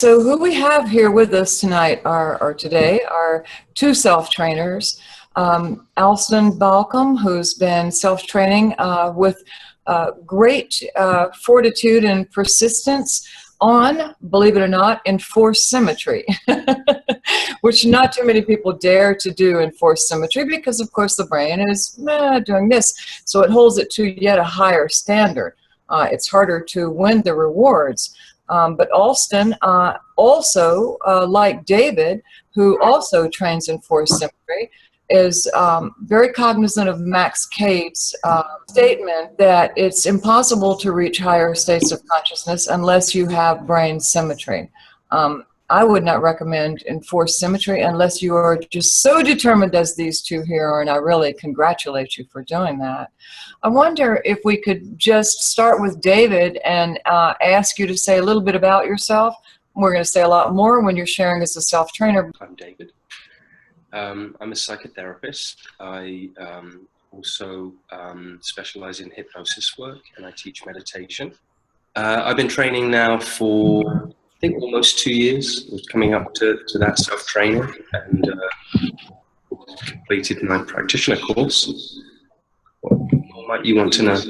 So who we have here with us tonight are today are two self-trainers. Alston Balcom, who's been self-training with great fortitude and persistence on, believe it or not, enforced symmetry, which not too many people dare to do enforced symmetry because, of course, the brain is doing this. So it holds it to yet a higher standard. It's harder to win the rewards. But Alston also, like David, who also trains in force symmetry, is very cognizant of Max Cade's statement that it's impossible to reach higher states of consciousness unless you have brain symmetry. I would not recommend enforced symmetry unless you are just so determined as these two here are, and I really congratulate you for doing that. I wonder if we could just start with David and ask you to say a little bit about yourself. We're going to say a lot more when you're sharing as a self-trainer. I'm David. I'm a psychotherapist. I also specialize in hypnosis work, and I teach meditation. I've been training now for, I think, almost 2 years. I was coming up to that self-training, and completed my practitioner course. What might you want to know?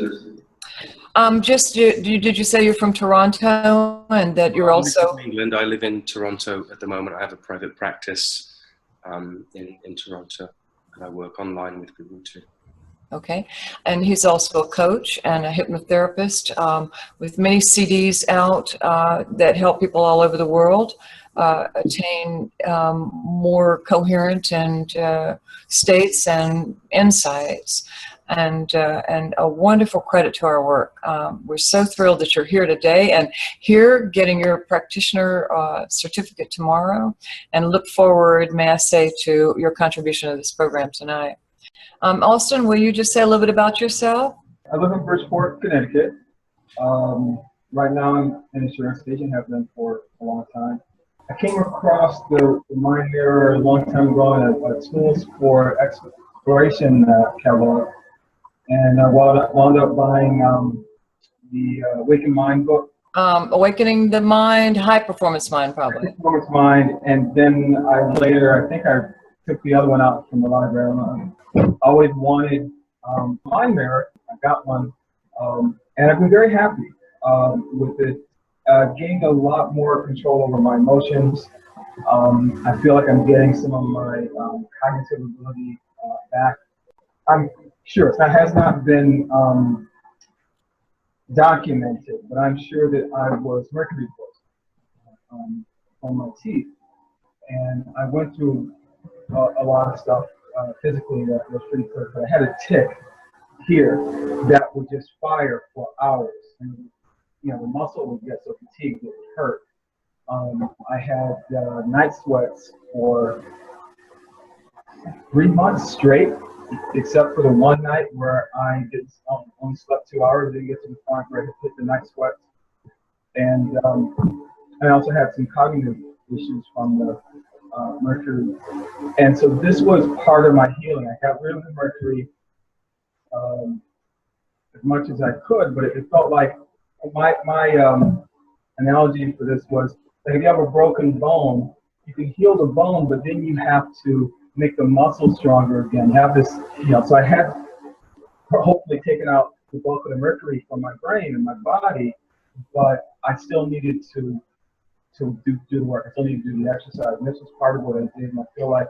Did you say you're from Toronto and that you're also... I'm from England. I live in Toronto at the moment. I have a private practice in Toronto, and I work online with people too. Okay, and he's also a coach and a hypnotherapist with many CDs out that help people all over the world attain more coherent and states and insights. And a wonderful credit to our work. We're so thrilled that you're here today and here getting your practitioner certificate tomorrow, and look forward, may I say, to your contribution to this program tonight. Alston, will you just say a little bit about yourself? I live in Bridgeport, Connecticut. Right now I'm an insurance agent, have been for a long time. I came across the Mind Mirror a long time ago in a Tools for Exploration catalog. And I wound up buying the Awakened Mind book. Awakening the Mind, High Performance Mind, probably. High Performance Mind, and then I think I took the other one out from the library. I always wanted Mind Mirror. I got one, and I've been very happy with it. Gained a lot more control over my emotions. I feel like I'm getting some of my cognitive ability back. I'm sure that has not been documented, but I'm sure that I was mercury poisoned on my teeth, and I went through a lot of stuff physically that was pretty clear. But I had a tick here that would just fire for hours, and the muscle would get so fatigued it would hurt. I had night sweats for 3 months straight, except for the one night where I only slept 2 hours, didn't get to the point where I could hit the night sweats. And I also had some cognitive issues from the mercury. And so this was part of my healing. I got rid of the mercury as much as I could, but it felt like my analogy for this was that if you have a broken bone, you can heal the bone, but then you have to make the muscle stronger again. You have this, so I had hopefully taken out the bulk of the mercury from my brain and my body, but I still needed to do the work. I still needed to do the exercise, and this was part of what I did. And I feel like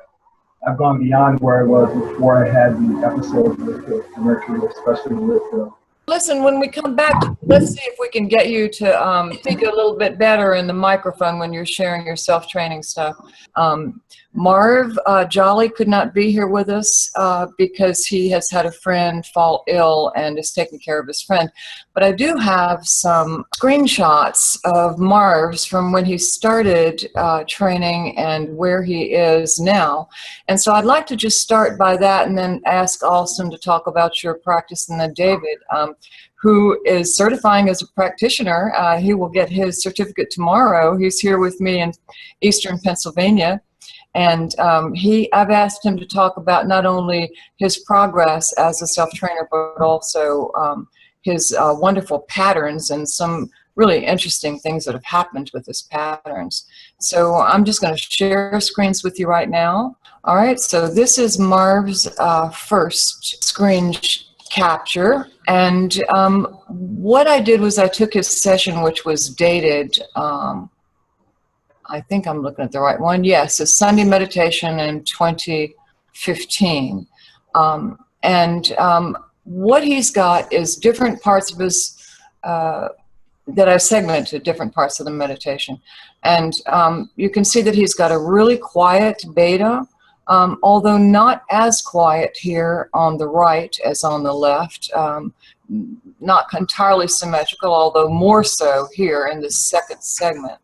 I've gone beyond where I was before I had the episode with the mercury, especially with the... Listen, when we come back, let's see if we can get you to speak a little bit better in the microphone when you're sharing your self-training stuff. Marv Jolly could not be here with us because he has had a friend fall ill and is taking care of his friend. But I do have some screenshots of Marv's from when he started training and where he is now. And so I'd like to just start by that and then ask Alston to talk about your practice, and then David, who is certifying as a practitioner. He will get his certificate tomorrow. He's here with me in Eastern Pennsylvania. And I've asked him to talk about not only his progress as a self-trainer, but also his wonderful patterns and some really interesting things that have happened with his patterns. So I'm just going to share screens with you right now. All right, so this is Marv's first screen capture, and what I did was I took his session, which was dated, I think I'm looking at the right one. Yes, a Sunday meditation in 2015. What he's got is different parts of his, that I've segmented different parts of the meditation. And you can see that he's got a really quiet beta, although not as quiet here on the right as on the left. Not entirely symmetrical, although more so here in the second segment.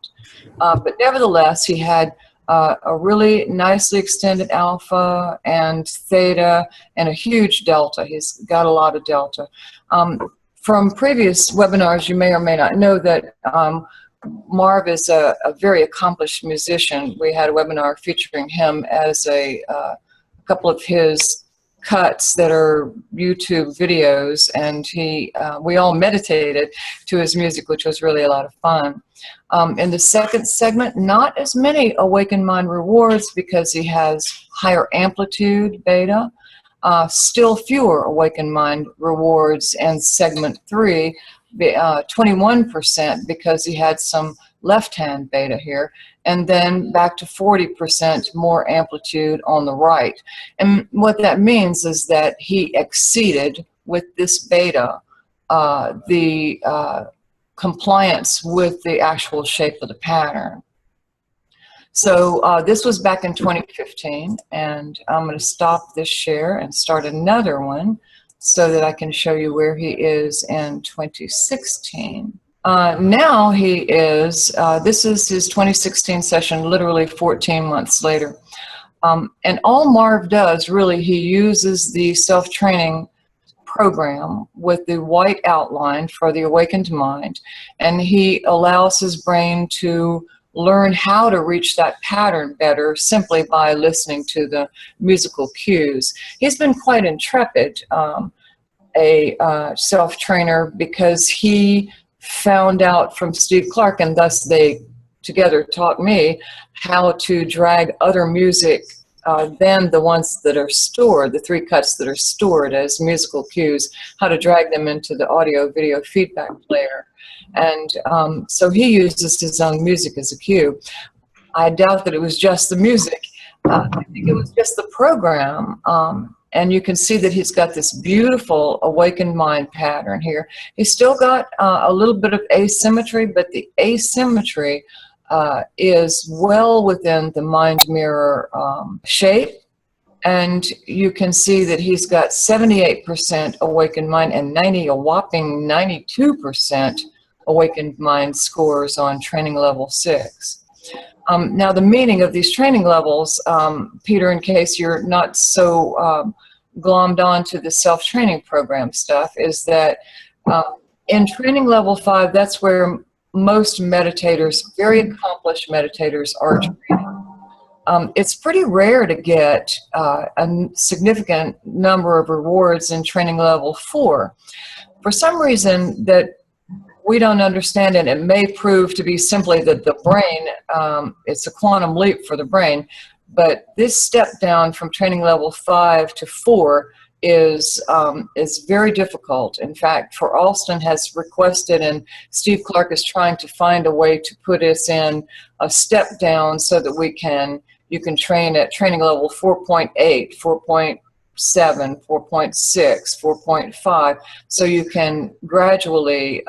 But nevertheless, he had a really nicely extended alpha and theta and a huge delta. He's got a lot of delta. From previous webinars, you may or may not know that Marv is a very accomplished musician. We had a webinar featuring him as a couple of his cuts that are YouTube videos, and we all meditated to his music, which was really a lot of fun. In the second segment, not as many Awakened Mind rewards because he has higher amplitude beta. Still fewer Awakened Mind rewards in segment 3, 21% because he had some left-hand beta here, and then back to 40% more amplitude on the right. And what that means is that he exceeded with this beta the compliance with the actual shape of the pattern. So this was back in 2015, and I'm going to stop this share and start another one so that I can show you where he is in 2016. Now he is, this is his 2016 session, literally 14 months later. And all Marv does, really, he uses the self-training program with the white outline for the awakened mind, and he allows his brain to learn how to reach that pattern better simply by listening to the musical cues. He's been quite intrepid, a self-trainer, because he found out from Steve Clark, and thus they together taught me how to drag other music than the ones that are stored, the 3 cuts that are stored as musical cues, how to drag them into the audio video feedback player. And so he uses his own music as a cue. I doubt that it was just the music. I think it was just the program. And you can see that he's got this beautiful awakened mind pattern here. He's still got a little bit of asymmetry, but the asymmetry is well within the mind mirror shape. And you can see that he's got 78% awakened mind and a whopping 92% awakened mind scores on training level 6. Now the meaning of these training levels, Peter, in case you're not so glommed on to the self-training program stuff, is that in training level 5, that's where most meditators, very accomplished meditators, are training. It's pretty rare to get a significant number of rewards in training level 4. For some reason that we don't understand, and it may prove to be simply that the brain, it's a quantum leap for the brain, but this step down from training level 5 to 4 is very difficult. In fact, for Alston has requested, and Steve Clark is trying to find a way to put us in a step down so that you can train at training level 4.8, 4.7, 4.6, 4.5, so you can gradually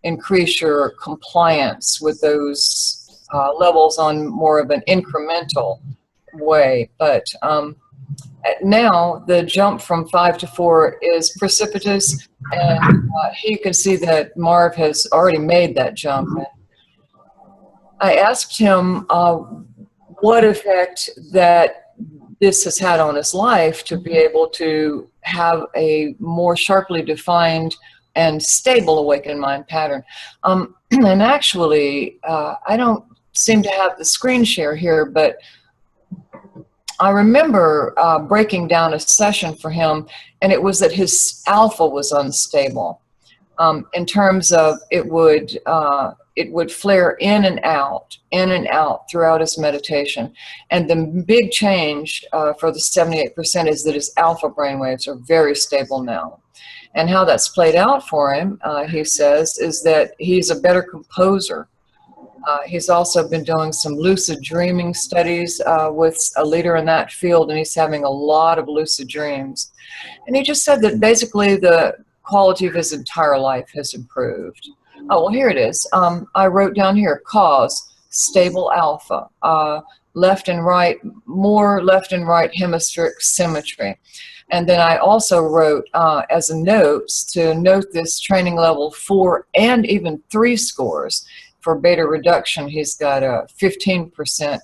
increase your compliance with those levels on more of an incremental way. But now the jump from 5 to 4 is precipitous, and you can see that Marv has already made that jump. And I asked him what effect that this has had on his life to be able to have a more sharply defined and stable awakened mind pattern. And actually, I don't seem to have the screen share here, but I remember breaking down a session for him, and it was that his alpha was unstable. in terms of it would flare in and out throughout his meditation. And the big change for the 78% is that his alpha brainwaves are very stable now. And how that's played out for him, he says, is that he's a better composer. He's also been doing some lucid dreaming studies with a leader in that field, and he's having a lot of lucid dreams. And he just said that basically the quality of his entire life has improved. Oh, well, here it is. I wrote down here, cause, stable alpha, left and right, more left and right hemispheric symmetry. And then I also wrote as a notes to note this training level 4 and even 3 scores. For beta reduction, he's got a 15%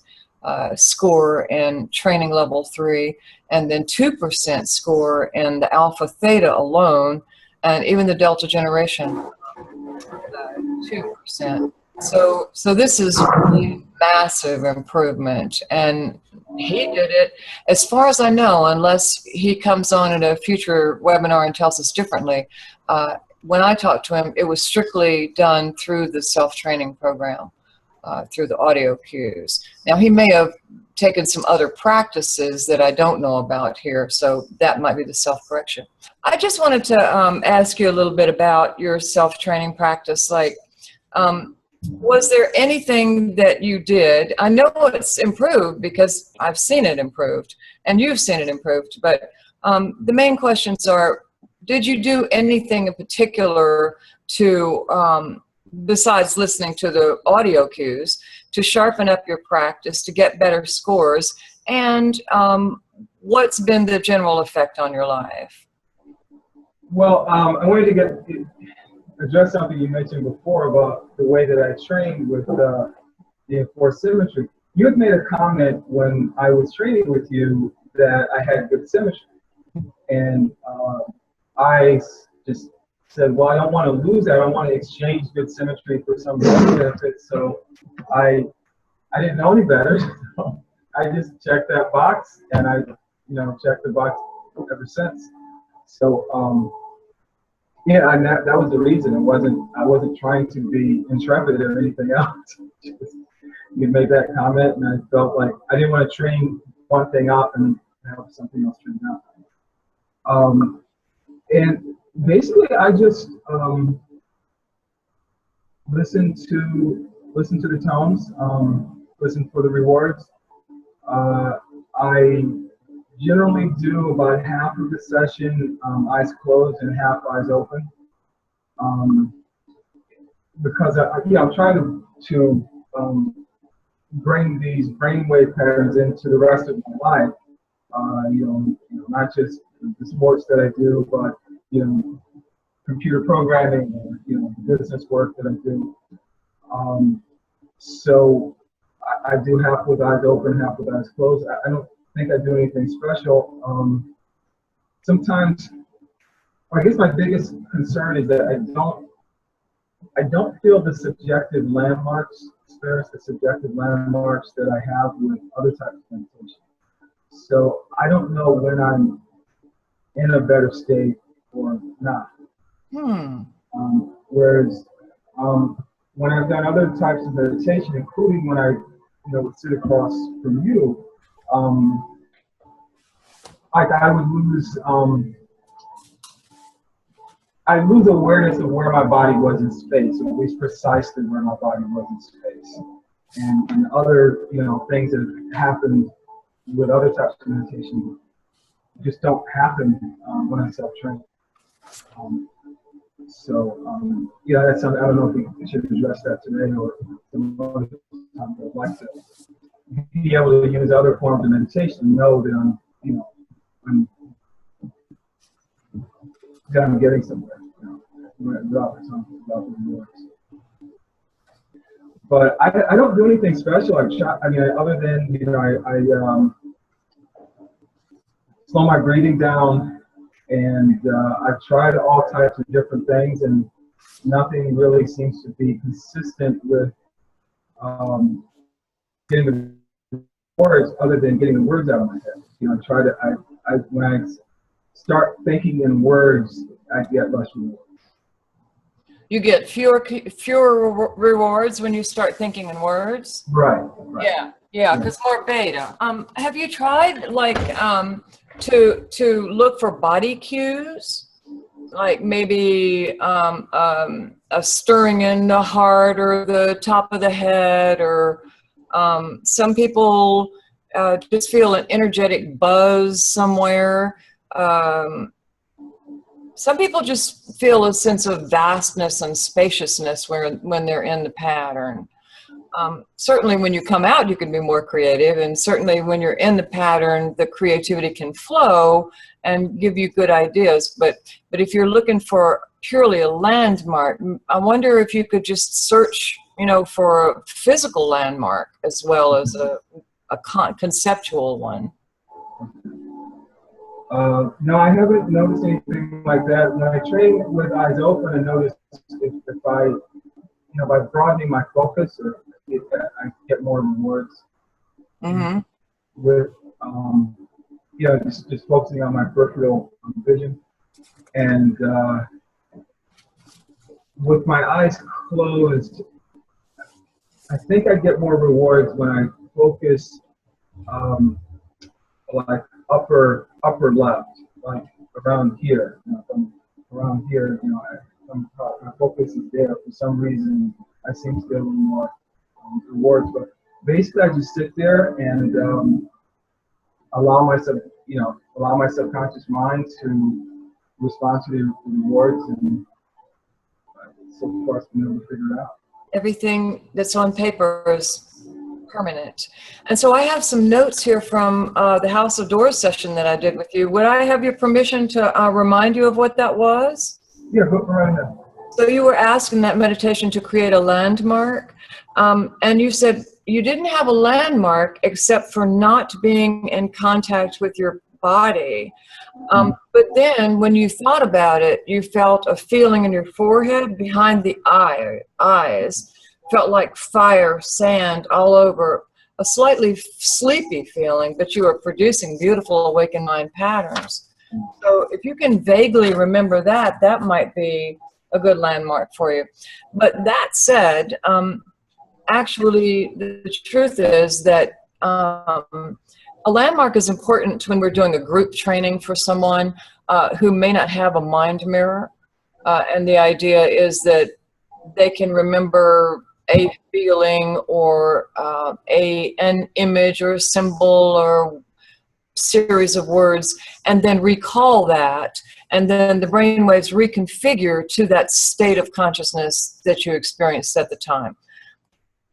score in training level 3, and then 2% score in the alpha theta alone, and even the delta generation, 2%. So this is really massive improvement, and he did it, as far as I know, unless he comes on in a future webinar and tells us differently. When I talked to him, it was strictly done through the self-training program, through the audio cues. Now, he may have taken some other practices that I don't know about here, so that might be the self-correction. I just wanted to ask you a little bit about your self-training practice. Like, was there anything that you did? I know it's improved because I've seen it improved, and you've seen it improved, but the main questions are, did you do anything in particular to, besides listening to the audio cues, to sharpen up your practice, to get better scores? And what's been the general effect on your life? Well, I wanted to address something you mentioned before about the way that I trained with the enforced symmetry. You had made a comment when I was training with you that I had good symmetry. And I just said, well, I don't want to lose that. I don't want to exchange good symmetry for some other benefits. So I didn't know any better. So I just checked that box, and I, checked the box ever since. So yeah, and that was the reason. I wasn't trying to be intrepid or anything else. You made that comment, and I felt like I didn't want to train one thing out and have something else trained out. And basically, I just listen to the tones, listen for the rewards. I generally do about half of the session eyes closed and half eyes open, because I'm trying to bring these brainwave patterns into the rest of my life. Not just the sports that I do, but computer programming, business work that I do. So I do half with eyes open, half with eyes closed. I don't think I do anything special. Sometimes, I guess my biggest concern is that I don't feel the subjective landmarks, the subjective landmarks that I have with other types of meditation. So I don't know when I'm in a better state or not. Whereas when I've done other types of meditation, including when I would sit across from you, I would lose awareness of where my body was in space, or at least precisely where my body was in space. And other things that have happened with other types of meditation just don't happen when I self-train. Yeah, that's something. I don't know if we should address that today or some other time. I'd like to be able to use other forms of meditation and know that I'm getting somewhere. But I don't do anything special. Other than I slow my breathing down, and I've tried all types of different things, and nothing really seems to be consistent with getting the words, other than getting the words out of my head. When I start thinking in words, I get less rewards. you get fewer rewards when you start thinking in words. Right. Yeah, because more beta. Have you tried like to look for body cues, like maybe a stirring in the heart or the top of the head, or some people just feel an energetic buzz somewhere. Some people just feel a sense of vastness and spaciousness when they're in the pattern. Certainly when you come out, you can be more creative, and certainly when you're in the pattern, the creativity can flow and give you good ideas. But if you're looking for purely a landmark, I wonder if you could just search, for a physical landmark as well as a conceptual one. No, I haven't noticed anything like that. When I train with eyes open, I notice if I, by broadening my focus, I get more rewards. Mm-hmm. With, just focusing on my peripheral vision. And with my eyes closed, I think I get more rewards when I focus, like upper left, like around here. Around here, my focus is there. For some reason, I seem to get a little more rewards. But basically, I just sit there and allow my subconscious mind to respond to the rewards, and so far it's been able to figure it out. Everything that's on paper is permanent. And so I have some notes here from the House of Doors session that I did with you. Would I have your permission to remind you of what that was? Yeah, go right ahead. So you were asked in that meditation to create a landmark, and you said you didn't have a landmark except for not being in contact with your body. But then when you thought about it, you felt a feeling in your forehead behind the eyes. Felt like fire, sand all over, a slightly sleepy feeling, but you are producing beautiful awakened mind patterns. So if you can vaguely remember that, that might be a good landmark for you. But that said, actually, the truth is that a landmark is important when we're doing a group training for someone who may not have a mind mirror. And the idea is that they can remember a feeling or an image or a symbol or series of words, and then recall that, and then the brain waves reconfigure to that state of consciousness that you experienced at the time.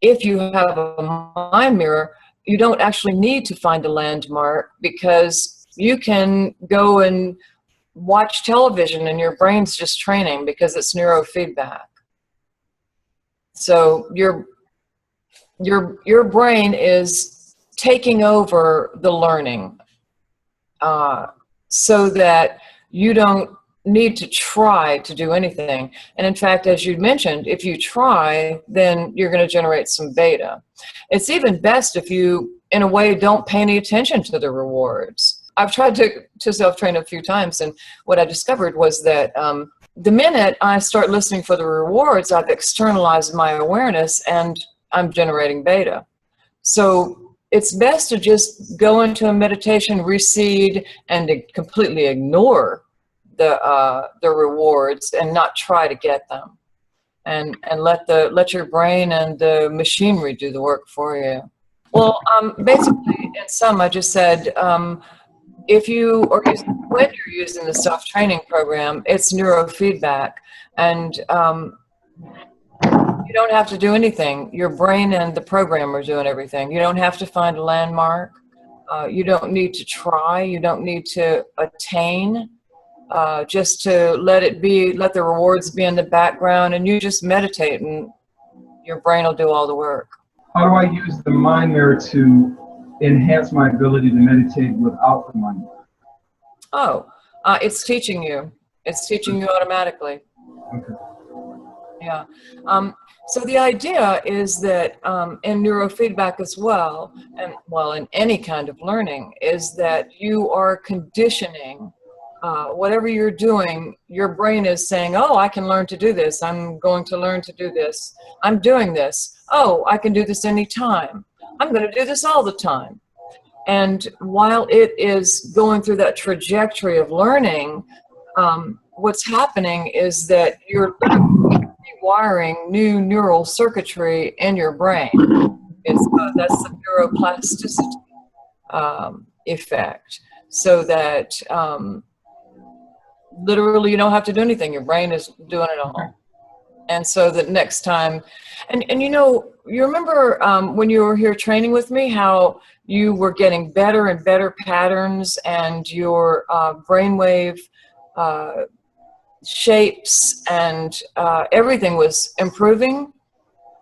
If you have a mind mirror, you don't actually need to find a landmark, because you can go and watch television and your brain's just training because it's neurofeedback. So your brain is taking over the learning so that you don't need to try to do anything. And in fact, as you mentioned, if you try, then you're going to generate some beta. It's even best if you, in a way, don't pay any attention to the rewards. I've tried to self-train a few times, and what I discovered was that the minute I start listening for the rewards, I've externalized my awareness and I'm generating beta. So it's best to just go into a meditation, recede, and to completely ignore the rewards and not try to get them, and let your brain and the machinery do the work for you. Well, basically, in sum, I just said, if you, or when you're using the self-training program, it's neurofeedback, and you don't have to do anything. Your brain and the program are doing everything. You don't have to find a landmark. You don't need to try. You don't need to attain. Just to let it be, let the rewards be in the background, and you just meditate, and your brain will do all the work. How do I use the mind mirror to enhance my ability to meditate without the mind mirror? Oh, it's teaching you. It's teaching you automatically. Okay. Yeah. So the idea is that in neurofeedback as well, and well, in any kind of learning, is that you are conditioning whatever you're doing, your brain is saying, oh, I can learn to do this. I'm going to learn to do this. I'm doing this. Oh, I can do this anytime. I'm going to do this all the time. And while it is going through that trajectory of learning, what's happening is that you're rewiring new neural circuitry in your brain. That's the neuroplasticity effect. So that literally you don't have to do anything. Your brain is doing it all. And so that next time, and you know, you remember when you were here training with me, how you were getting better and better patterns, and your brainwave shapes and everything was improving?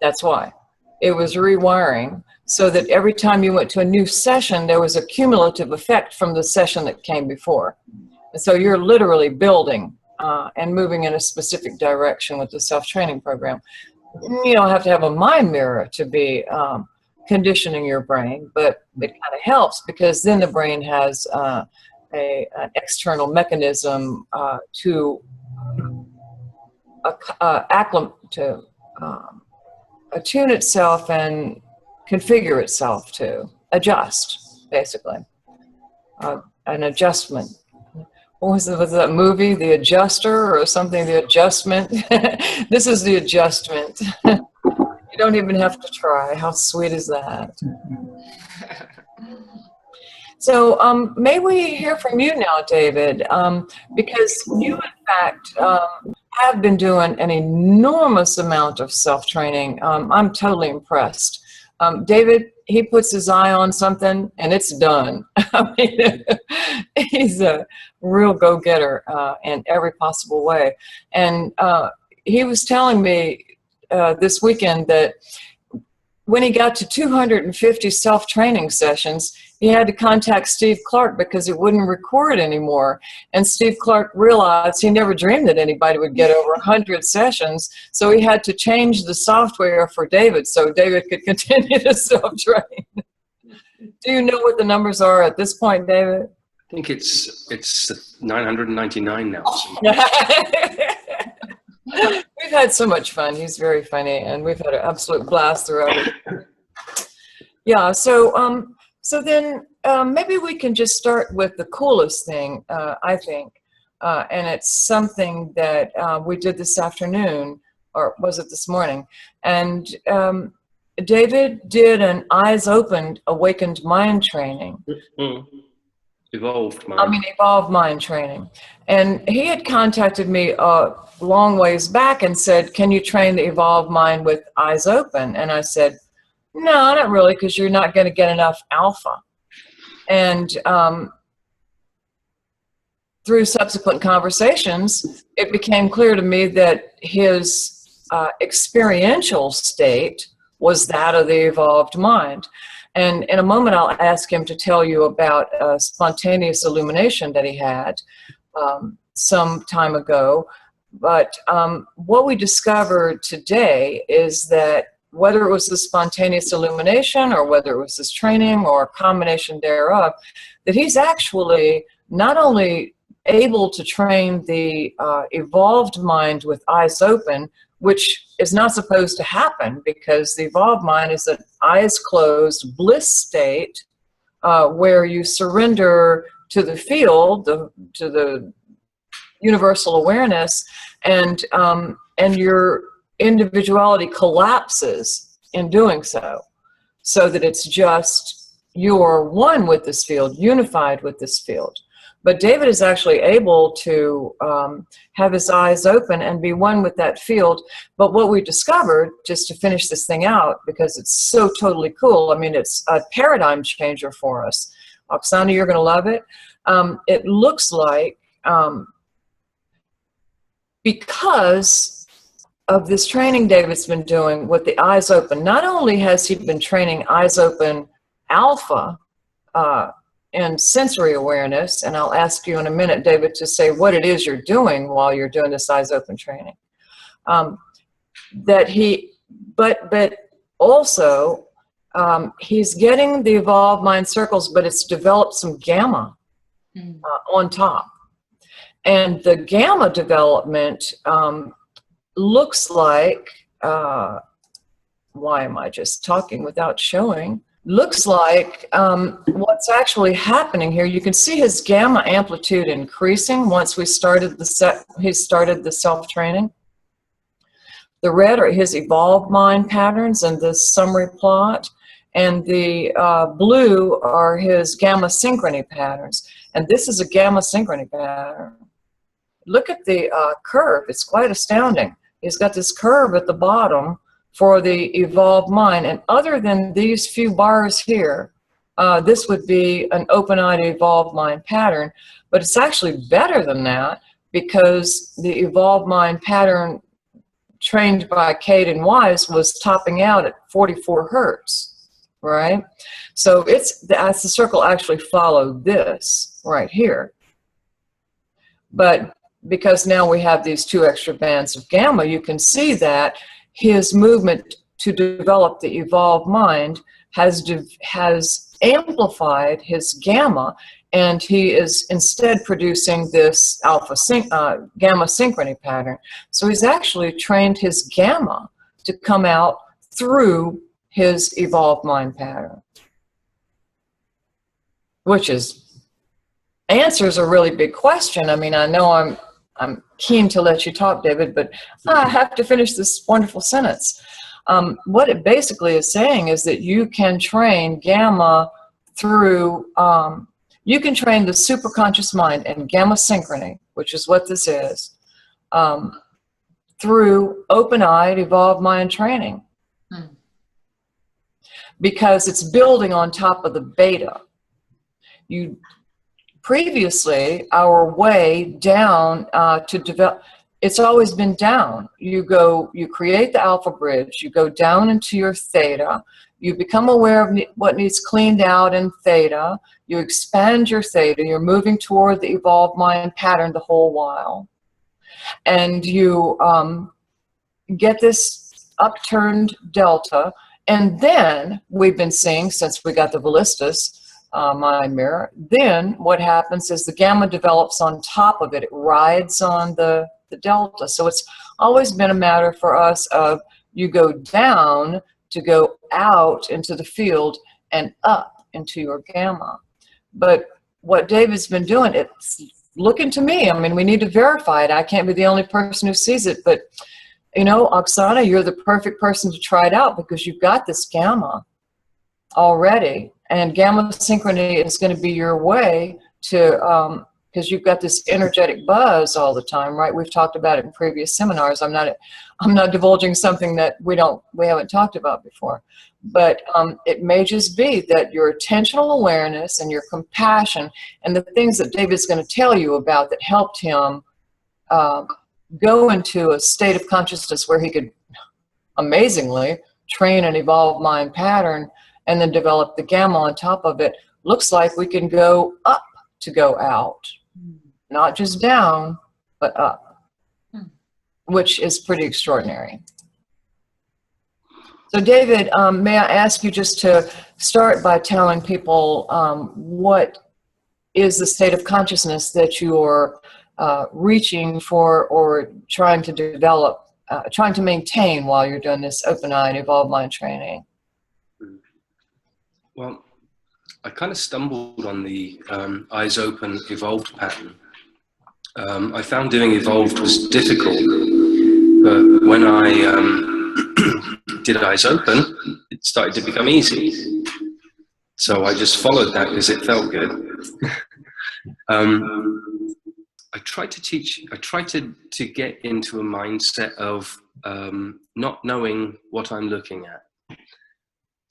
That's why. It was rewiring, so that every time you went to a new session, there was a cumulative effect from the session that came before. And so you're literally building and moving in a specific direction with the self-training program. You don't have to have a mind mirror to be conditioning your brain, but it kind of helps, because then the brain has an external mechanism to attune itself and configure itself to adjust, basically. An adjustment. What was that movie, The Adjuster or something? The Adjustment. This is the adjustment. You don't even have to try. How sweet is that? So may we hear from you now, David? Because you, in fact, have been doing an enormous amount of self-training. I'm totally impressed. David, he puts his eye on something and it's done. I mean, he's a real go-getter in every possible way. And he was telling me this weekend that when he got to 250 self-training sessions, he had to contact Steve Clark because it wouldn't record anymore. And Steve Clark realized he never dreamed that anybody would get over 100 sessions. So he had to change the software for David so David could continue to self-train. Do you know what the numbers are at this point, David? I think it's 999 now. We've had so much fun. He's very funny, and we've had an absolute blast throughout it. Yeah, so then maybe we can just start with the coolest thing, I think, and it's something that we did this afternoon, or was it this morning? And David did an Eyes Opened Awakened Mind training. Evolved Mind. I mean, Evolved Mind training. And he had contacted me a long ways back and said, can you train the Evolved Mind with Eyes Open? And I said, no, not really, because you're not going to get enough alpha. And through subsequent conversations, it became clear to me that his experiential state was that of the evolved mind. And in a moment, I'll ask him to tell you about a spontaneous illumination that he had some time ago. But what we discovered today is that whether it was the spontaneous illumination or whether it was this training or a combination thereof, that he's actually not only able to train the evolved mind with eyes open, which is not supposed to happen because the evolved mind is an eyes closed bliss state where you surrender to the field, to the universal awareness, and your individuality collapses in doing so, so that it's just you're one with this field, unified with this field. But David is actually able to have his eyes open and be one with that field. But what we discovered, just to finish this thing out, because it's so totally cool, I mean, it's a paradigm changer for us. Oksana, you're going to love it. It looks like, because of this training David's been doing with the eyes open, not only has he been training eyes open alpha, and sensory awareness, and I'll ask you in a minute, David, to say what it is you're doing while you're doing this eyes open training. But also he's getting the evolved mind circles, but it's developed some gamma on top. And the gamma development looks like, why am I just talking without showing? Looks like what's actually happening here. You can see his gamma amplitude increasing once we started he started the self-training. The red are his evolved mind patterns and this summary plot, and the blue are his gamma synchrony patterns. And this is a gamma synchrony pattern. Look at the curve. It's quite astounding. He's got this curve at the bottom for the evolved mind. And other than these few bars here, this would be an open-eyed evolved mind pattern. But it's actually better than that, because the evolved mind pattern trained by Cade and Wise was topping out at 44 hertz, right? So the circle actually followed this right here. But because now we have these two extra bands of gamma, you can see that his movement to develop the evolved mind has amplified his gamma, and he is instead producing this gamma synchrony pattern. So he's actually trained his gamma to come out through his evolved mind pattern, which answers a really big question. I mean, I know I'm keen to let you talk, David, but I have to finish this wonderful sentence. What it basically is saying is that you can train gamma through, you can train the superconscious mind and gamma synchrony, which is what this is, through open-eyed evolved mind training. Because it's building on top of the beta. Previously, our way down to develop, it's always been down. You create the alpha bridge, you go down into your theta, you become aware of what needs cleaned out in theta, you expand your theta, you're moving toward the evolved mind pattern the whole while. And you get this upturned delta, and then we've been seeing, since we got the Ballistus mind mirror, then what happens is the gamma develops on top of it. It rides on the delta. So it's always been a matter for us of you go down to go out into the field and up into your gamma. But what David's been doing, it's looking to me, I mean, we need to verify it. I can't be the only person who sees it, but you know, Oksana, you're the perfect person to try it out, because you've got this gamma already. And gamma synchrony is going to be your way to, because you've got this energetic buzz all the time, right? We've talked about it in previous seminars. I'm not divulging something that we haven't talked about before. But it may just be that your attentional awareness and your compassion and the things that David's going to tell you about that helped him go into a state of consciousness where he could amazingly train an evolved mind pattern and then develop the gamma on top of it. Looks like we can go up to go out, not just down, but up, which is pretty extraordinary. So David, may I ask you just to start by telling people what is the state of consciousness that you're reaching for or trying to develop, trying to maintain while you're doing this open-eyed evolved mind training? Well, I kind of stumbled on the eyes open evolved pattern. I found doing evolved was difficult, but when I did eyes open, it started to become easy. So I just followed that because it felt good. I tried to get into a mindset of not knowing what I'm looking at.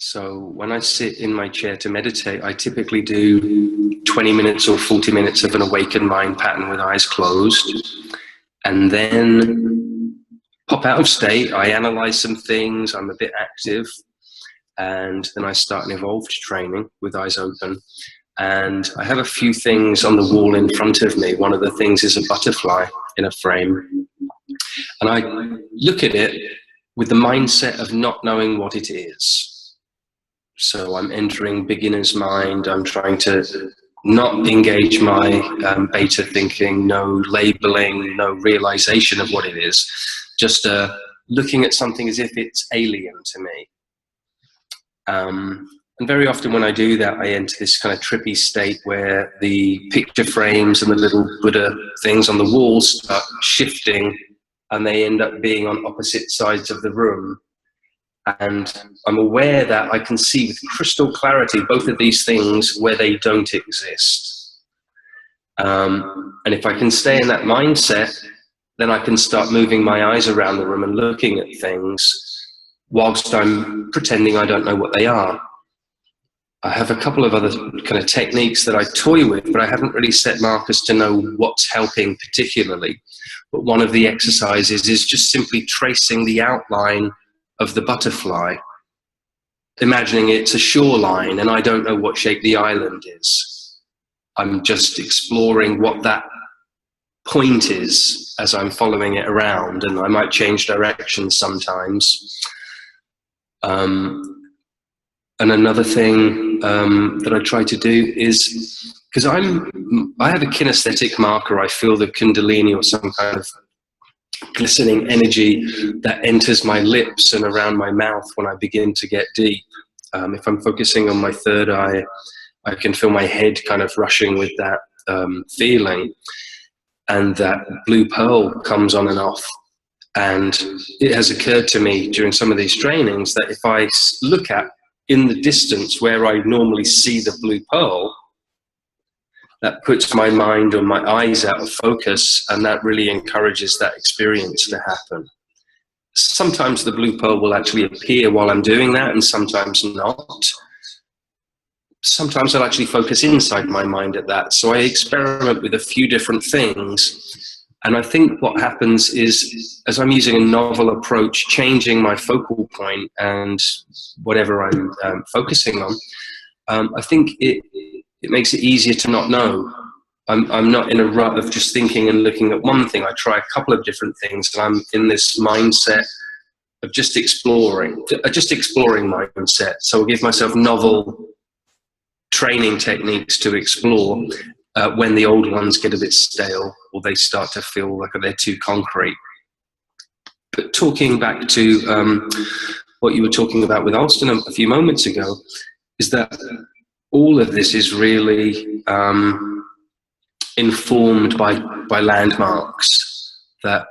So when I sit in my chair to meditate, I typically do 20 minutes or 40 minutes of an awakened mind pattern with eyes closed, and then pop out of state. I analyze some things, I'm a bit active, and then I start an evolved training with eyes open. And I have a few things on the wall in front of me. One of the things is a butterfly in a frame. And I look at it with the mindset of not knowing what it is. So I'm entering beginner's mind. I'm trying to not engage my beta thinking, no labeling, no realization of what it is, just looking at something as if it's alien to me. And very often when I do that, I enter this kind of trippy state where the picture frames and the little Buddha things on the walls start shifting, and they end up being on opposite sides of the room. And I'm aware that I can see with crystal clarity both of these things where they don't exist. And if I can stay in that mindset, then I can start moving my eyes around the room and looking at things whilst I'm pretending I don't know what they are. I have a couple of other kind of techniques that I toy with, but I haven't really set markers to know what's helping particularly. But one of the exercises is just simply tracing the outline of the butterfly, imagining it's a shoreline and I don't know what shape the island is. I'm just exploring what that point is as I'm following it around, and I might change direction sometimes. And another thing that I try to do is, because I have a kinesthetic marker, I feel the kundalini or some kind of glistening energy that enters my lips and around my mouth when I begin to get deep. If I'm focusing on my third eye, I can feel my head kind of rushing with that feeling, and that blue pearl comes on and off. And it has occurred to me during some of these trainings that if I look at in the distance where I normally see the blue pearl, that puts my mind or my eyes out of focus, and that really encourages that experience to happen. Sometimes the blue pearl will actually appear while I'm doing that, and sometimes not. Sometimes I'll actually focus inside my mind at that. So I experiment with a few different things. And I think what happens is, as I'm using a novel approach, changing my focal point and whatever I'm focusing on, I think it makes it easier to not know. I'm not in a rut of just thinking and looking at one thing. I try a couple of different things, and I'm in this mindset of just exploring mindset. So I'll give myself novel training techniques to explore when the old ones get a bit stale or they start to feel like they're too concrete. But talking back to what you were talking about with Alston a few moments ago, is that all of this is really informed by landmarks. That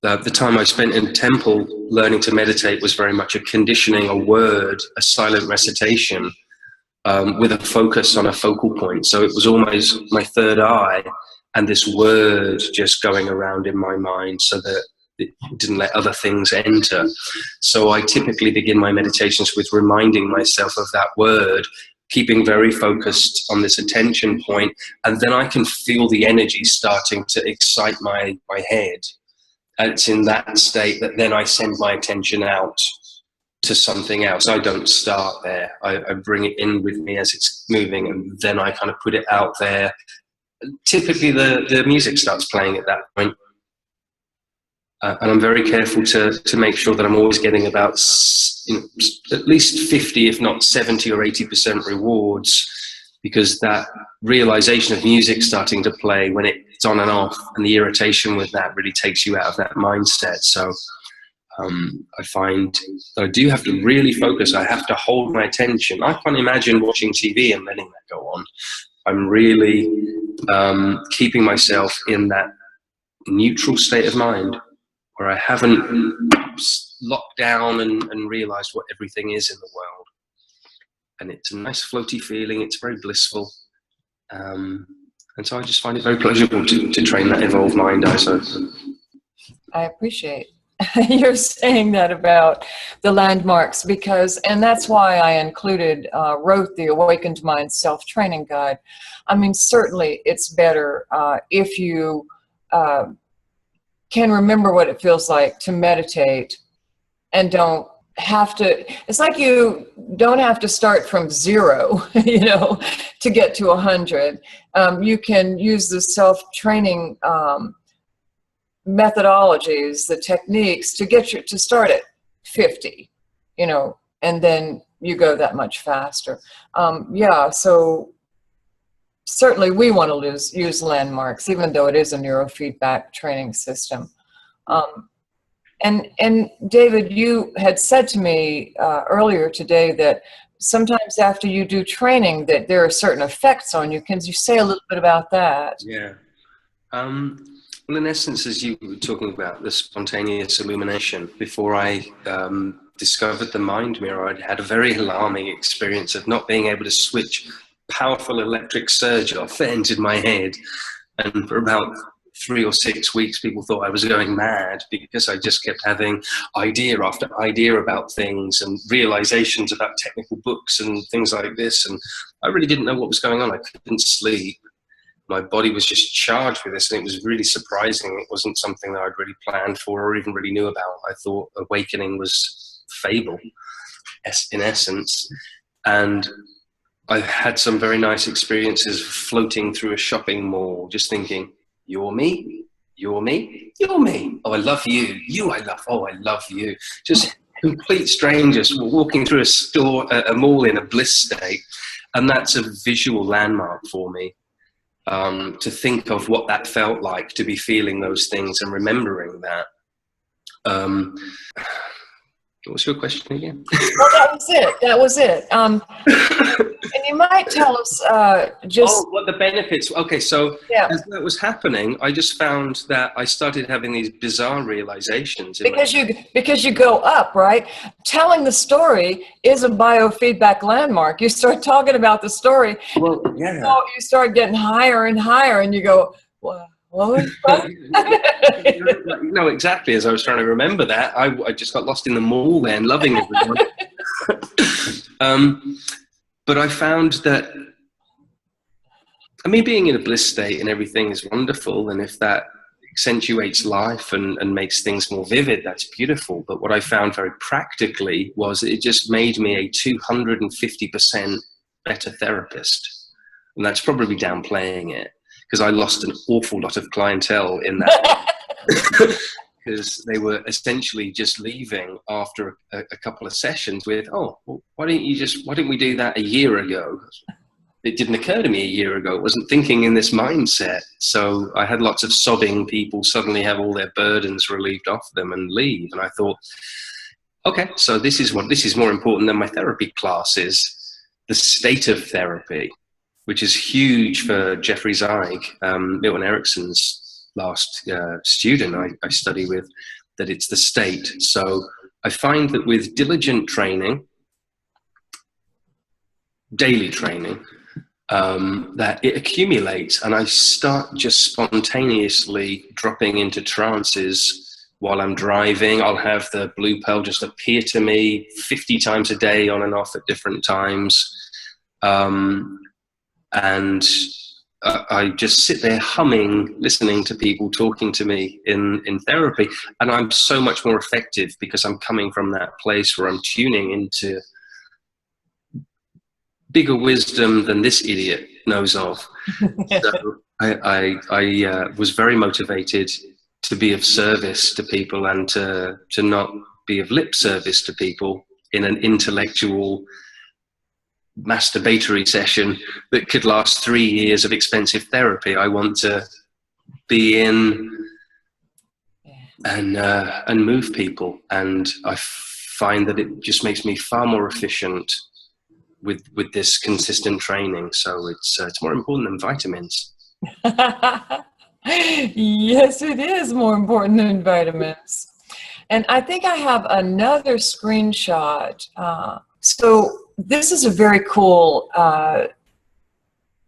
the time I spent in temple learning to meditate was very much a conditioning, a word, a silent recitation, with a focus on a focal point. So it was almost my third eye and this word just going around in my mind so that it didn't let other things enter. So I typically begin my meditations with reminding myself of that word, keeping very focused on this attention point, and then I can feel the energy starting to excite my head. And it's in that state that then I send my attention out to something else. I don't start there. I bring it in with me as it's moving, and then I kind of put it out there. Typically the music starts playing at that point. And I'm very careful to make sure that I'm always getting about at least 50, if not 70 or 80% rewards, because that realization of music starting to play when it's on and off, and the irritation with that really takes you out of that mindset. So I find that I do have to really focus. I have to hold my attention. I can't imagine watching TV and letting that go on. I'm really keeping myself in that neutral state of mind where I haven't locked down and realized what everything is in the world. And it's a nice floaty feeling. It's very blissful. And so I just find it very pleasurable to train that evolved mind, I appreciate you're saying that about the landmarks, and that's why I wrote the Awakened Mind Self-Training Guide. I mean, certainly it's better if you can remember what it feels like to meditate and don't have to, it's like you don't have to start from zero, to get to 100. You can use the self-training methodologies, the techniques to start at 50, and then you go that much faster. So certainly we want to use landmarks, even though it is a neurofeedback training system. And David, you had said to me earlier today that sometimes after you do training that there are certain effects on you. Can you say a little bit about that? Yeah. Well, in essence, as you were talking about the spontaneous illumination, before I discovered the mind mirror, I'd had a very alarming experience of not being able to switch powerful electric surge off that entered my head. And for about 3 or 6 weeks, people thought I was going mad because I just kept having idea after idea about things and realizations about technical books and things like this. And I really didn't know what was going on. I couldn't sleep. My body was just charged with this, and it was really surprising. It wasn't something that I'd really planned for or even really knew about. I thought awakening was fable, in essence. And I had some very nice experiences floating through a shopping mall, just thinking, you're me, you're me, you're me. Oh, I love you. You, I love. Oh, I love you. Just complete strangers walking through a store, a mall in a bliss state. And that's a visual landmark for me. To think of what that felt like, to be feeling those things and remembering that. What was your question again? Well, that was it. That was it. And you might tell us just... Oh, what the benefits. Okay, so yeah. As that was happening, I just found that I started having these bizarre realizations. Because you go up, right? Telling the story is a biofeedback landmark. You start talking about the story. Well, yeah. You start getting higher and higher, and you go, what? No, exactly. As I was trying to remember that, I just got lost in the mall then, loving everyone. But I found that, I mean, being in a bliss state and everything is wonderful, and if that accentuates life and makes things more vivid, that's beautiful. But what I found very practically was it just made me a 250% better therapist. And that's probably downplaying it, because I lost an awful lot of clientele in that. Because they were essentially just leaving after a couple of sessions with, oh, well, why didn't we do that a year ago? It didn't occur to me a year ago. I wasn't thinking in this mindset. So I had lots of sobbing people suddenly have all their burdens relieved off them and leave. And I thought, okay, so this is more important than my therapy classes, the state of therapy, which is huge for Jeffrey Zeig, Milton Erickson's last student I study with, that it's the state. So I find that with diligent training, daily training, that it accumulates, and I start just spontaneously dropping into trances while I'm driving. I'll have the blue pearl just appear to me 50 times a day on and off at different times. And I just sit there humming, listening to people talking to me in therapy. And I'm so much more effective because I'm coming from that place where I'm tuning into bigger wisdom than this idiot knows of. So I was very motivated to be of service to people and to not be of lip service to people in an intellectual masturbatory session that could last 3 years of expensive therapy. I want to be in and move people, and I find that it just makes me far more efficient with this consistent training. So it's more important than vitamins. Yes, it is more important than vitamins. And I think I have another screenshot. So this is a very cool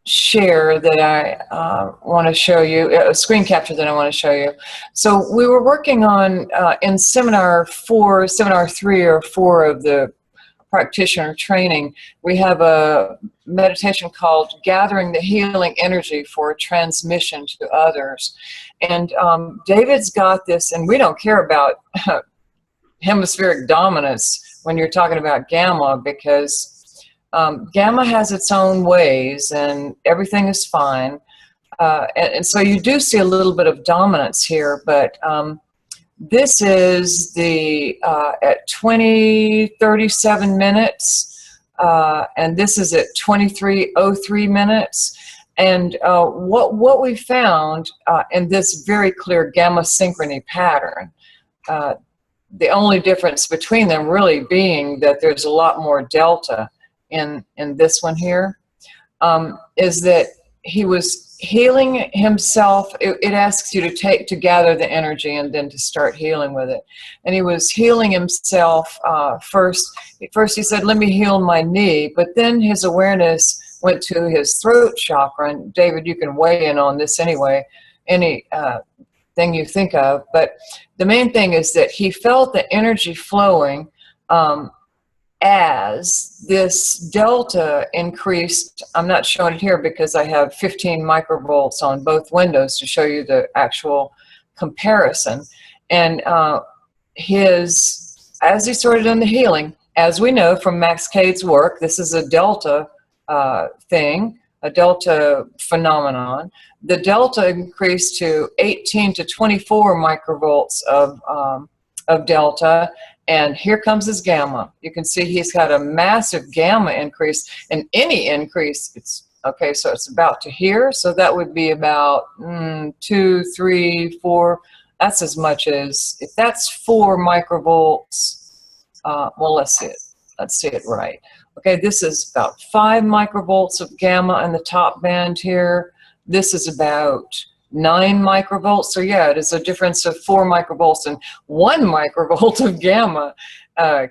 share that I want to show you, a screen capture that I want to show you. So we were working on, in seminar 3 or 4 of the practitioner training, we have a meditation called Gathering the Healing Energy for Transmission to Others. And David's got this, and we don't care about hemispheric dominance when you're talking about gamma, because gamma has its own ways and everything is fine. And so you do see a little bit of dominance here, but this is the at 20:37 minutes, and this is at 23:03 minutes. And what we found in this very clear gamma synchrony pattern, the only difference between them really being that there's a lot more delta in this one here, is that he was healing himself. It asks you to gather the energy and then to start healing with it. And he was healing himself first. First he said, let me heal my knee, but then his awareness went to his throat chakra. And David, you can weigh in on this anyway, any thing you think of. But the main thing is that he felt the energy flowing as this delta increased. I'm not showing it here because I have 15 microvolts on both windows to show you the actual comparison. And as he started on the healing, as we know from Max Cade's work, this is a delta thing, a delta phenomenon. The delta increased to 18 to 24 microvolts of delta, and here comes his gamma. You can see he's got a massive gamma increase, and any increase, it's okay, so it's about to here, so that would be about 2, 3, 4, that's as much as, if that's 4 microvolts, well, let's see it right. Okay, this is about 5 microvolts of gamma in the top band here. This is about 9 microvolts. So yeah, it is a difference of 4 microvolts, and 1 microvolt of gamma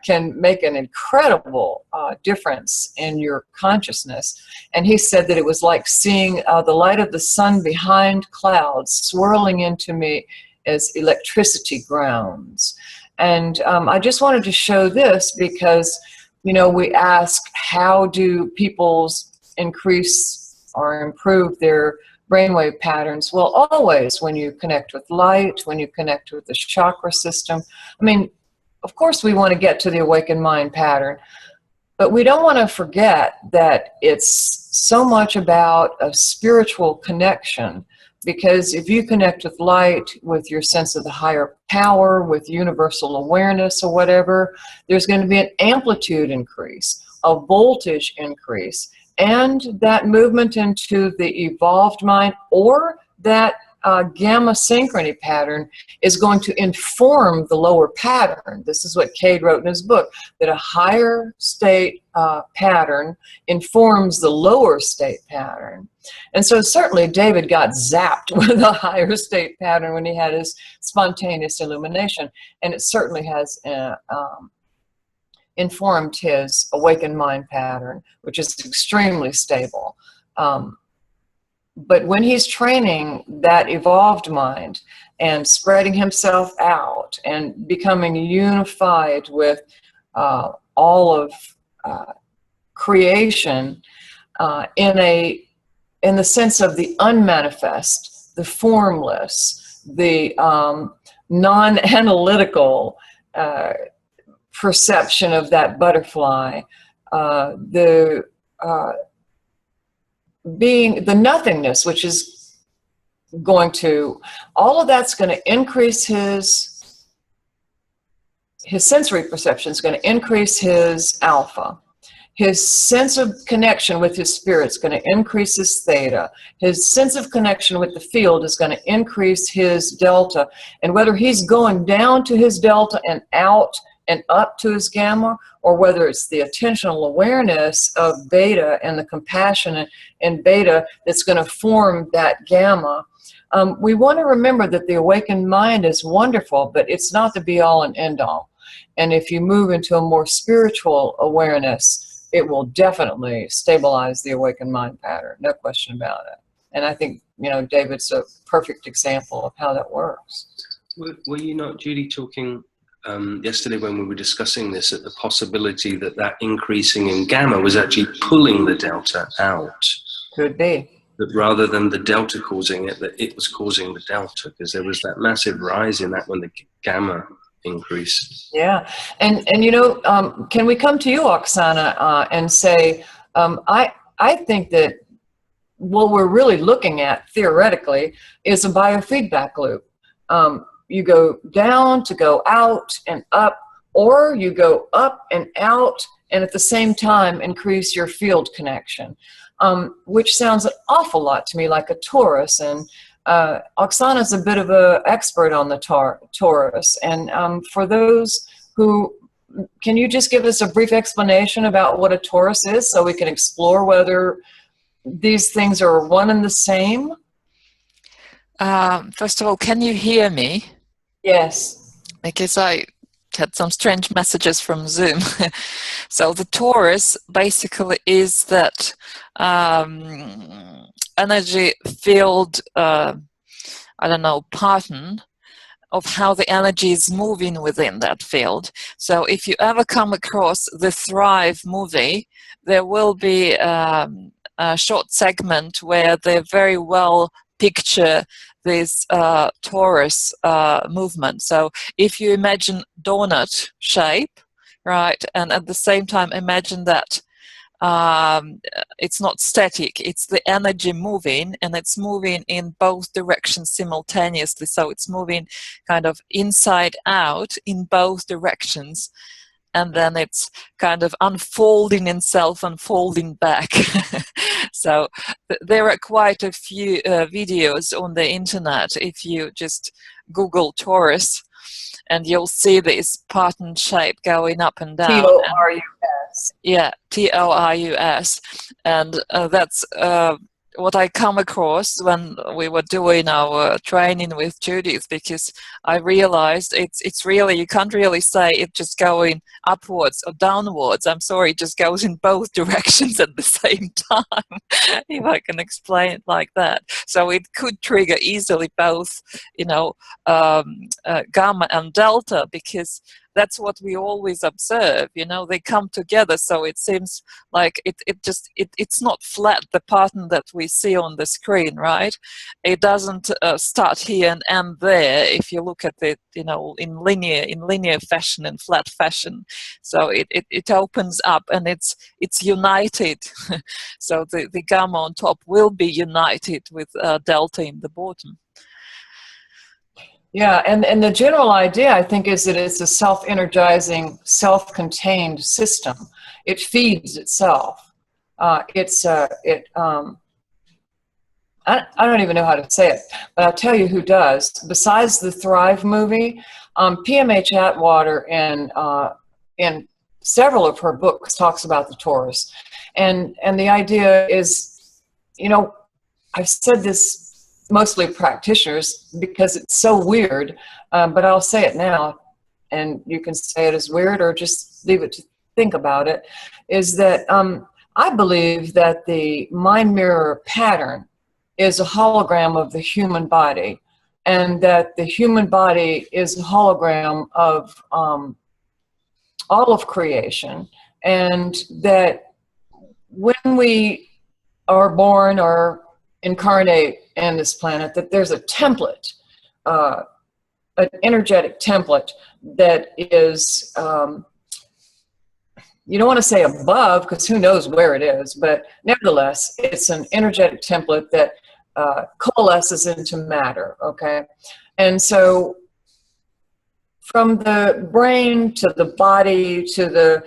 can make an incredible difference in your consciousness. And he said that it was like seeing the light of the sun behind clouds swirling into me as electricity grounds. And I just wanted to show this because, you know, we ask, how do people's increase or improve their brainwave patterns? Well, always when you connect with light, when you connect with the chakra system. I mean, of course we want to get to the awakened mind pattern, but we don't want to forget that it's so much about a spiritual connection, because if you connect with light, with your sense of the higher power, with universal awareness or whatever, there's going to be an amplitude increase, a voltage increase, and that movement into the evolved mind or that gamma synchrony pattern is going to inform the lower pattern. This is what Cade wrote in his book, that a higher state pattern informs the lower state pattern. And so certainly David got zapped with a higher state pattern when he had his spontaneous illumination, and it certainly has informed his awakened mind pattern, which is extremely stable. But when he's training that evolved mind and spreading himself out and becoming unified with all of creation in the sense of the unmanifest, the formless, the non-analytical perception of that butterfly, being the nothingness, which is going to, all of that's going to increase his sensory perception, is going to increase his alpha. His sense of connection with his spirit is going to increase his theta. His sense of connection with the field is going to increase his delta. And whether he's going down to his delta and out and up to his gamma, or whether it's the attentional awareness of beta and the compassion in beta that's going to form that gamma, we want to remember that the awakened mind is wonderful, but it's not the be-all and end-all. And if you move into a more spiritual awareness, it will definitely stabilize the awakened mind pattern, no question about it. And I think, you know, David's a perfect example of how that works. Were you not, Judy, talking yesterday when we were discussing this, at the possibility that that increasing in gamma was actually pulling the delta out? Could be. That rather than the delta causing it, that it was causing the delta, because there was that massive rise in that when the gamma increased. Yeah, and you know, can we come to you, Oksana, and say, I think that what we're really looking at theoretically is a biofeedback loop. You go down to go out and up, or you go up and out and at the same time increase your field connection. which sounds an awful lot to me like a torus. And Oksana's a bit of an expert on the torus. And for those who, can you just give us a brief explanation about what a torus is so we can explore whether these things are one and the same? First of all, can you hear me? Yes. Because I had some strange messages from Zoom. So the torus basically is that energy field, I don't know, pattern of how the energy is moving within that field. So if you ever come across the Thrive movie, there will be a short segment where they very well picture this torus movement. So if you imagine donut shape, right, and at the same time imagine that it's not static, it's the energy moving, and it's moving in both directions simultaneously. So it's moving kind of inside out in both directions, and then it's kind of unfolding itself, unfolding back. So there are quite a few videos on the internet. If you just Google torus, and you'll see this pattern shape going up and down. T-O-R-U-S. Yeah, T-O-R-U-S. And that's what I come across when we were doing our training with Judith, because I realized it's really, you can't really say it's just going upwards or downwards. I'm sorry, it just goes in both directions at the same time, if I can explain it like that. So it could trigger easily both, you know, gamma and delta, because that's what we always observe, you know, they come together. So it seems like it's not flat, the pattern that we see on the screen, right? It doesn't start here and end there if you look at it, you know, in linear fashion, in flat fashion. So it opens up and it's united. So the gamma on top will be united with delta in the bottom. Yeah, and the general idea, I think, is that it's a self-energizing, self-contained system. It feeds itself. I don't even know how to say it, but I'll tell you who does. Besides the Thrive movie, PMH Atwater in several of her books talks about the torus. And the idea is, you know, I've said this mostly practitioners because it's so weird, but I'll say it now, and you can say it as weird or just leave it to think about it, is that I believe that the mind mirror pattern is a hologram of the human body, and that the human body is a hologram of all of creation, and that when we are born or incarnate in this planet, that there's a template, an energetic template that is, you don't want to say above, because who knows where it is, but nevertheless, it's an energetic template that coalesces into matter, okay? And so from the brain to the body to the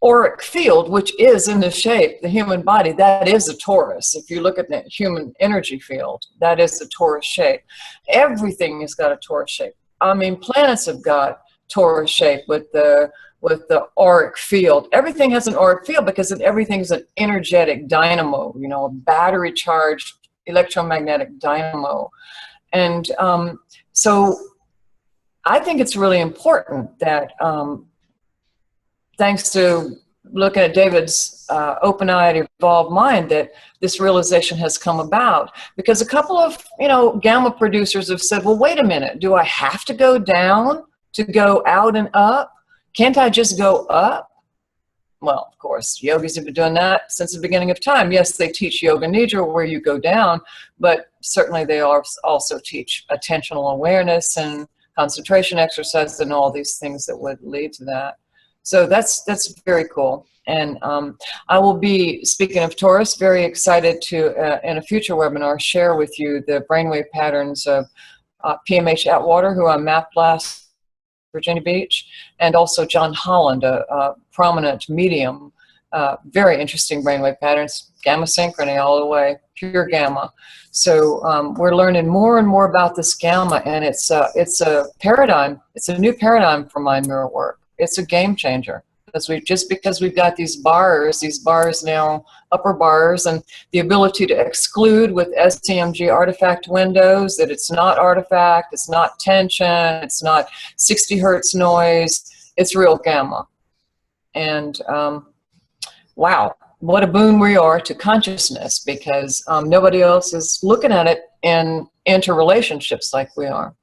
auric field, which is in the shape, the human body, that is a torus. If you look at the human energy field, that is the torus shape. Everything has got a torus shape. I mean, planets have got torus shape with the auric field. Everything has an auric field because everything's an energetic dynamo, you know, a battery charged electromagnetic dynamo. And so I think it's really important that thanks to looking at David's open-eyed, evolved mind, that this realization has come about. Because a couple of, you know, gamma producers have said, well, wait a minute, do I have to go down to go out and up? Can't I just go up? Well, of course, yogis have been doing that since the beginning of time. Yes, they teach Yoga Nidra where you go down, but certainly they also teach attentional awareness and concentration exercises and all these things that would lead to that. So that's very cool. And I will be, speaking of torus, very excited to, in a future webinar, share with you the brainwave patterns of PMH Atwater, who I mapped last Virginia Beach, and also John Holland, a prominent medium very interesting brainwave patterns, gamma synchrony all the way, pure gamma. So we're learning more and more about this gamma, and it's a paradigm. It's a new paradigm for mind mirror work. It's a game changer. Because we've got these bars now, upper bars, and the ability to exclude with SCMG artifact windows, that it's not artifact, it's not tension, it's not 60 hertz noise, it's real gamma. And wow, what a boon we are to consciousness, because nobody else is looking at it in interrelationships like we are.